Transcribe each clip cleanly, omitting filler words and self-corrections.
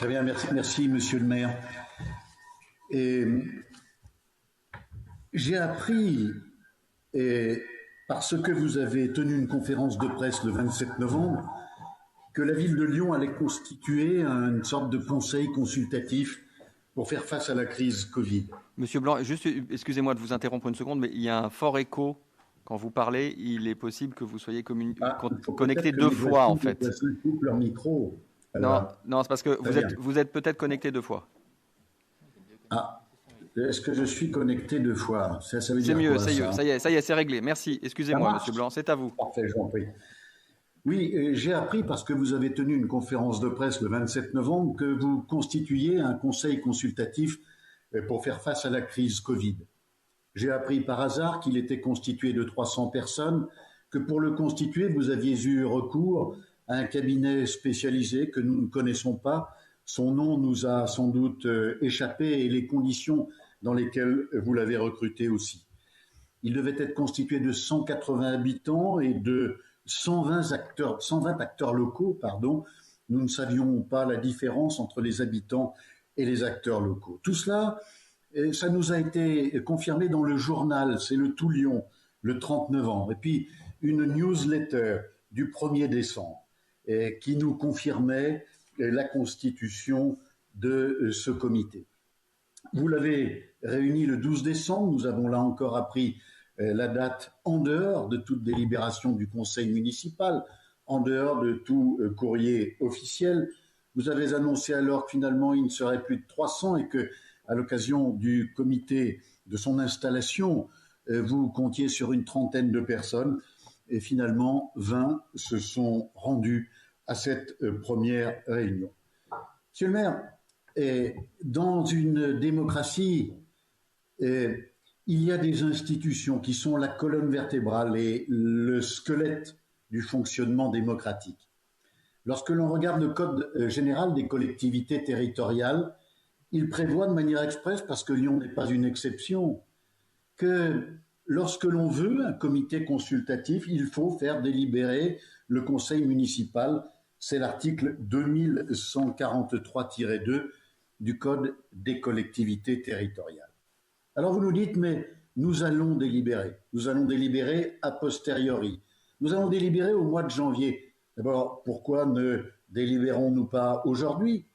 Très bien, merci, monsieur le maire. Et j'ai appris, et parce que vous avez tenu une conférence de presse le 27 novembre, que la ville de Lyon allait constituer une sorte de conseil consultatif pour faire face à la crise Covid. Monsieur Blanc, juste, excusez-moi de vous interrompre une seconde, mais il y a un fort écho quand vous parlez. Il est possible que vous soyez Il faut peut-être connecté que deux mes fois, en voisins fait. coupent leur micro. Non, Alors, non, c'est parce que très bien. vous êtes peut-être connecté deux fois. Ah, est-ce que je suis connecté deux fois? Ça veut C'est dire mieux, quoi, c'est mieux. ça? Ça y est, c'est réglé. Merci. Ça Excusez-moi, marche? monsieur Blanc, c'est à vous. Parfait, je vous en prie. Oui, j'ai appris parce que vous avez tenu une conférence de presse le 27 novembre que vous constituiez un conseil consultatif pour faire face à la crise Covid. J'ai appris par hasard qu'il était constitué de 300 personnes, que pour le constituer, vous aviez eu recours à un cabinet spécialisé que nous ne connaissons pas. Son nom nous a sans doute échappé et les conditions dans lesquelles vous l'avez recruté aussi. Il devait être constitué de 180 habitants et de 120 acteurs locaux, pardon. Nous ne savions pas la différence entre les habitants et les acteurs locaux. Tout cela, ça nous a été confirmé dans le journal, c'est le Tout Lyon, le 30 novembre, et puis une newsletter du 1er décembre qui nous confirmait la constitution de ce comité. Vous l'avez réuni le 12 décembre, nous avons là encore appris la date en dehors de toute délibération du conseil municipal, en dehors de tout courrier officiel. Vous avez annoncé alors que finalement il ne serait plus de 300 et que, à l'occasion du comité de son installation, vous comptiez sur une trentaine de personnes et finalement 20 se sont rendus à cette première réunion. Monsieur le maire, dans une démocratie, il y a des institutions qui sont la colonne vertébrale et le squelette du fonctionnement démocratique. Lorsque l'on regarde le Code général des collectivités territoriales, il prévoit de manière expresse, parce que Lyon n'est pas une exception, que lorsque l'on veut un comité consultatif, il faut faire délibérer le conseil municipal. C'est l'article 2143-2 du Code des collectivités territoriales. Alors vous nous dites, mais nous allons délibérer a posteriori. Nous allons délibérer au mois de janvier. D'abord, pourquoi ne délibérons-nous pas aujourd'hui?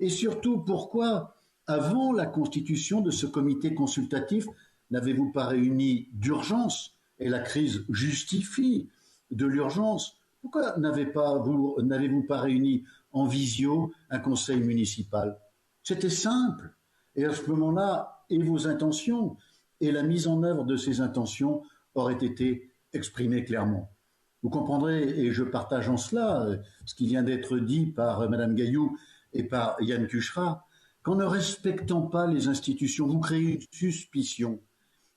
Et surtout, pourquoi, avant la constitution de ce comité consultatif, n'avez-vous pas réuni d'urgence? Et la crise justifie de l'urgence. Pourquoi n'avez-vous pas réuni en visio un conseil municipal? C'était simple. Et à ce moment-là, et vos intentions et la mise en œuvre de ces intentions auraient été exprimées clairement. Vous comprendrez, et je partage en cela ce qui vient d'être dit par Madame Gaillou et par Yann Cuchera, qu'en ne respectant pas les institutions, vous créez une suspicion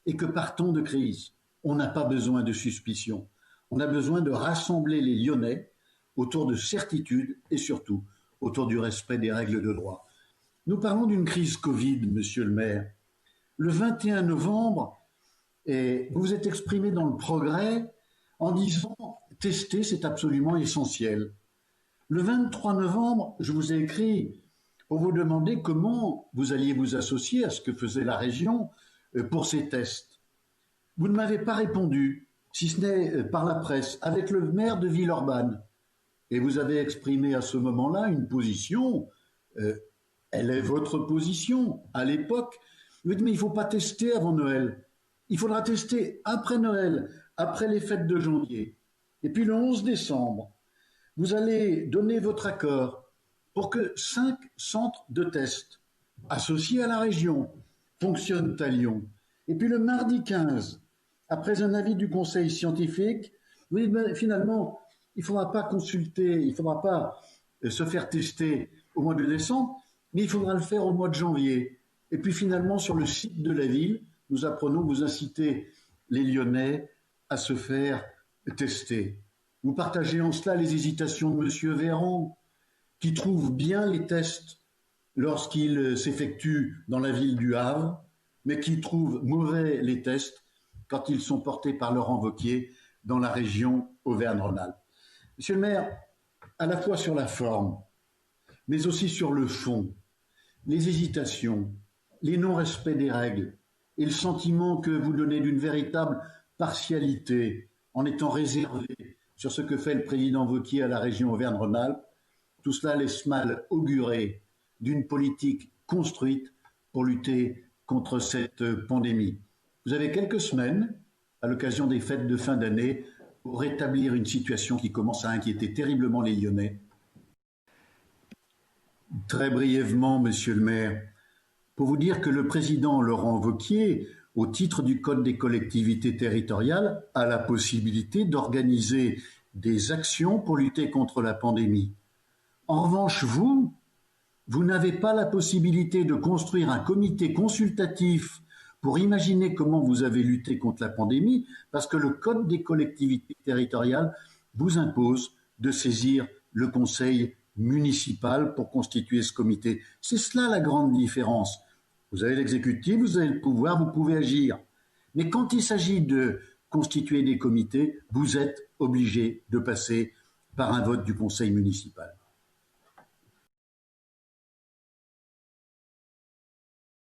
et que partant de crise, on n'a pas besoin de suspicion. On a besoin de rassembler les Lyonnais autour de certitudes et surtout autour du respect des règles de droit. Nous parlons d'une crise Covid, monsieur le maire. Le 21 novembre, vous vous êtes exprimé dans le Progrès en disant « tester, c'est absolument essentiel ». Le 23 novembre, je vous ai écrit pour vous demander comment vous alliez vous associer à ce que faisait la région pour ces tests. Vous ne m'avez pas répondu, si ce n'est par la presse, avec le maire de Villeurbanne. Et vous avez exprimé à ce moment-là une position, elle est votre position à l'époque. Vous dites, mais il ne faut pas tester avant Noël. Il faudra tester après Noël, après les fêtes de janvier. Et puis le 11 décembre, vous allez donner votre accord pour que 5 centres de tests associés à la région fonctionnent à Lyon. Et puis le mardi 15, après un avis du conseil scientifique, vous dites, mais finalement, il ne faudra pas consulter, il ne faudra pas se faire tester au mois de décembre, mais il faudra le faire au mois de janvier. Et puis finalement, sur le site de la ville, nous apprenons que vous incitez les Lyonnais à se faire tester. Vous partagez en cela les hésitations de M. Véran, qui trouve bien les tests lorsqu'ils s'effectuent dans la ville du Havre, mais qui trouve mauvais les tests quand ils sont portés par Laurent Wauquiez dans la région Auvergne-Rhône-Alpes. Monsieur le maire, à la fois sur la forme, mais aussi sur le fond, les hésitations, les non-respects des règles et le sentiment que vous donnez d'une véritable partialité en étant réservé sur ce que fait le président Wauquiez à la région Auvergne-Rhône-Alpes, tout cela laisse mal augurer d'une politique construite pour lutter contre cette pandémie. Vous avez quelques semaines, à l'occasion des fêtes de fin d'année, pour rétablir une situation qui commence à inquiéter terriblement les Lyonnais. Très brièvement, monsieur le maire, pour vous dire que le président Laurent Wauquiez, au titre du Code des collectivités territoriales, a la possibilité d'organiser des actions pour lutter contre la pandémie. En revanche, vous n'avez pas la possibilité de construire un comité consultatif pour imaginer comment vous avez lutté contre la pandémie, parce que le Code des collectivités territoriales vous impose de saisir le conseil municipal pour constituer ce comité. C'est cela la grande différence. Vous avez l'exécutif, vous avez le pouvoir, vous pouvez agir. Mais quand il s'agit de constituer des comités, vous êtes obligé de passer par un vote du conseil municipal.